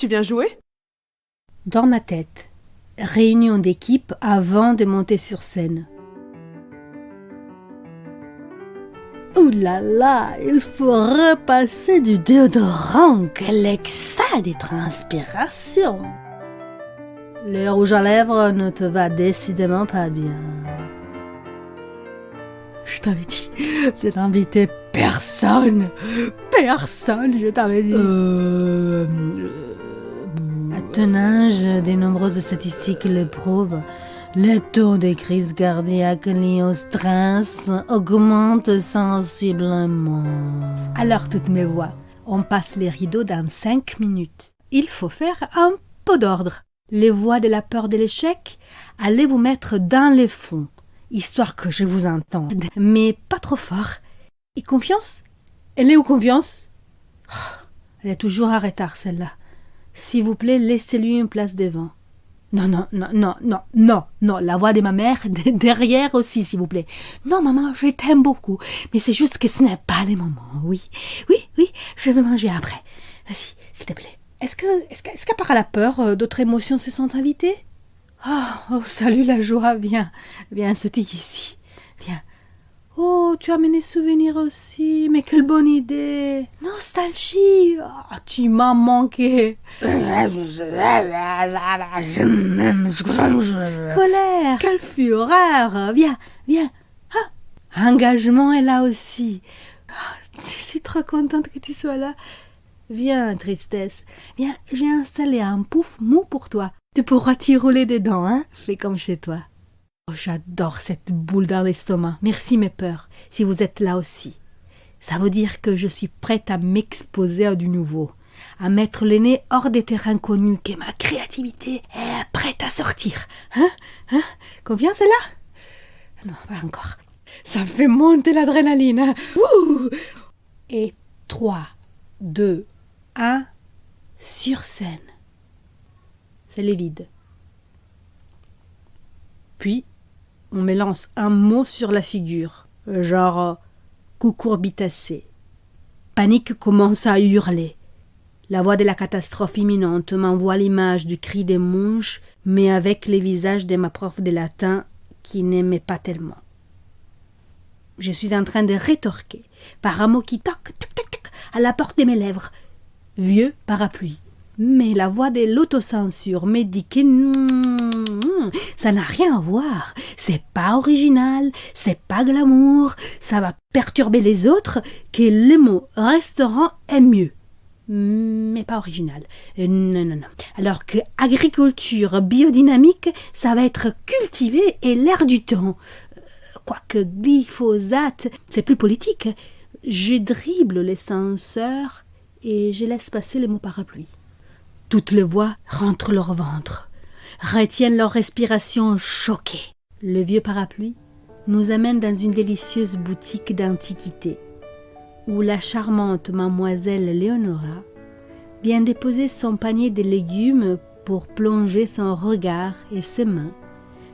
tu viens jouer? Dans ma tête, réunion d'équipe avant de monter sur scène. Ouh là là, il faut repasser du déodorant, quel excès de transpiration. Le rouge à lèvres ne te va décidément pas bien. Je t'avais dit, c'est invité personne, je t'avais dit. À ton âge, de nombreuses statistiques le prouvent. Le taux de crise cardiaque lié au stress augmente sensiblement. Alors toutes mes voix, on passe les rideaux dans 5 minutes. Il faut faire un peu d'ordre. Les voix de la peur de l'échec, allez vous mettre dans les fonds, histoire que je vous entende, mais pas trop fort. Et confiance? Elle est où confiance? Elle est toujours en retard celle-là. S'il vous plaît, laissez-lui une place devant. Non, la voix de ma mère, derrière aussi, s'il vous plaît. Non, maman, je t'aime beaucoup, mais c'est juste que ce n'est pas le moment, oui, je vais manger après. Vas-y, s'il te plaît. Est-ce qu'à part la peur, d'autres émotions se sont invitées? Oh, salut la joie, viens, sauter ici, viens. Oh, tu as amené souvenirs aussi, mais quelle bonne idée. Nostalgie, oh, tu m'as manqué. Colère, quelle fureur, viens. Engagement est là aussi. Je suis trop contente que tu sois là. Viens, tristesse, viens, j'ai installé un pouf mou pour toi. Tu pourras t'y rouler dedans, hein, fais comme chez toi. Oh, j'adore cette boule dans l'estomac. Merci mes peurs, si vous êtes là aussi. Ça veut dire que je suis prête à m'exposer à du nouveau, à mettre le nez hors des terrains connus, que ma créativité est prête à sortir. Hein? Confiance est là? Non, pas encore. Ça me fait monter l'adrénaline. Hein? Et 3, 2, 1, sur scène. C'est les vides. Puis, on me lance un mot sur la figure, genre coucourbitacé. Panique commence à hurler. La voix de la catastrophe imminente m'envoie l'image du cri des mouches, mais avec les visages de ma prof de latin qui n'aimait pas tellement. Je suis en train de rétorquer par un mot qui toc à la porte de mes lèvres. Vieux parapluie. Mais la voix de l'autocensure me dit que ça n'a rien à voir. C'est pas original, c'est pas glamour, ça va perturber les autres, que le mot restaurant est mieux. Mais pas original. Non. Alors que agriculture biodynamique, ça va être cultivé et l'air du temps. Quoique glyphosate, c'est plus politique. Je dribble les censeurs et je laisse passer les mots parapluie. Toutes les voix rentrent leur ventre, retiennent leur respiration choquée. Le vieux parapluie nous amène dans une délicieuse boutique d'antiquité, où la charmante mademoiselle Léonora vient déposer son panier de légumes pour plonger son regard et ses mains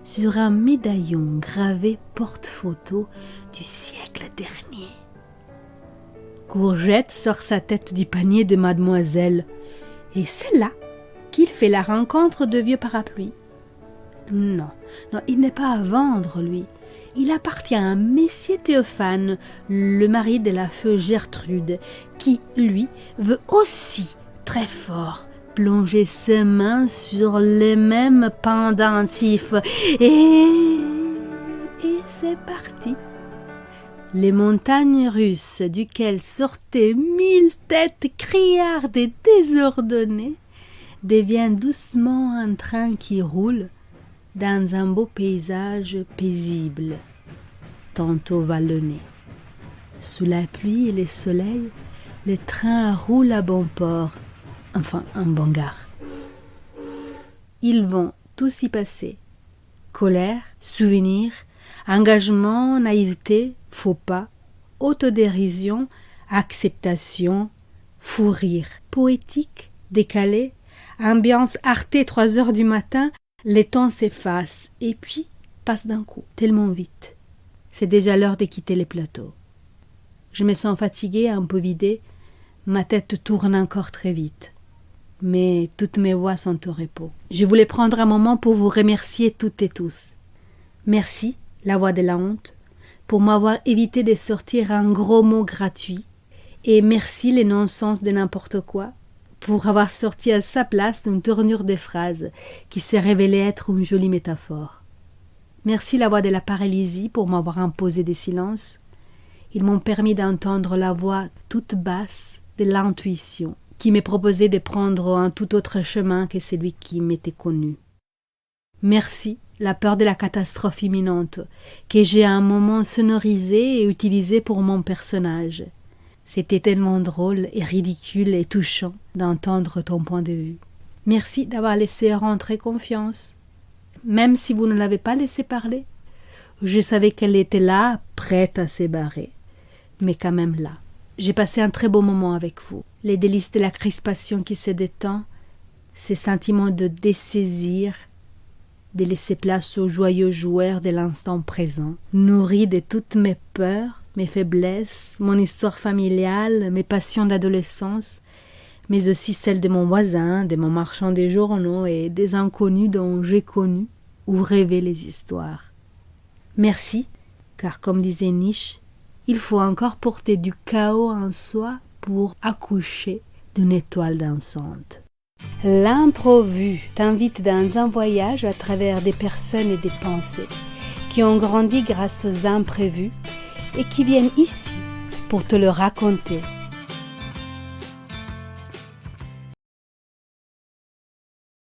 sur un médaillon gravé porte-photo du siècle dernier. Courgette sort sa tête du panier de mademoiselle, et c'est là qu'il fait la rencontre de vieux parapluie. Non, il n'est pas à vendre, lui. Il appartient à Messier Théophane, le mari de la feu Gertrude, qui, lui, veut aussi, très fort, plonger ses mains sur les mêmes pendentifs. Et c'est parti. Les montagnes russes duquel sortaient 1000 têtes criardes et désordonnées deviennent doucement un train qui roule dans un beau paysage paisible, tantôt vallonné. Sous la pluie et le soleil, le train roule à bon port, enfin en bon gare. Ils vont tous y passer. Colère, souvenir, engagement, naïveté, faux pas, autodérision, acceptation, fou rire, poétique, décalé, ambiance Arte 3 heures du matin, les temps s'effacent et puis passent d'un coup, tellement vite. C'est déjà l'heure de quitter les plateaux. Je me sens fatiguée, un peu vidée, ma tête tourne encore très vite. mais toutes mes voix sont au repos. Je voulais prendre un moment pour vous remercier toutes et tous. Merci, la voix de la honte, pour m'avoir évité de sortir un gros mot gratuit, et merci les non-sens de n'importe quoi, pour avoir sorti à sa place une tournure de phrase qui s'est révélée être une jolie métaphore. Merci la voix de la paralysie pour m'avoir imposé des silences. Ils m'ont permis d'entendre la voix toute basse de l'intuition, qui m'est proposé de prendre un tout autre chemin que celui qui m'était connu. Merci la peur de la catastrophe imminente, que j'ai à un moment sonorisée et utilisée pour mon personnage. C'était tellement drôle et ridicule et touchant d'entendre ton point de vue. Merci d'avoir laissé rentrer confiance. Même si vous ne l'avez pas laissé parler, je savais qu'elle était là, prête à s'ébarrer. Mais quand même là. J'ai passé un très beau moment avec vous. Les délices de la crispation qui se détend, ces sentiments de dessaisir, de laisser place aux joyeux joueurs de l'instant présent, nourris de toutes mes peurs, mes faiblesses, mon histoire familiale, mes passions d'adolescence, mais aussi celles de mon voisin, de mon marchand des journaux et des inconnus dont j'ai connu ou rêvé les histoires. Merci, car comme disait Nietzsche, il faut encore porter du chaos en soi pour accoucher d'une étoile dansante. L'improvue t'invite dans un voyage à travers des personnes et des pensées qui ont grandi grâce aux imprévus et qui viennent ici pour te le raconter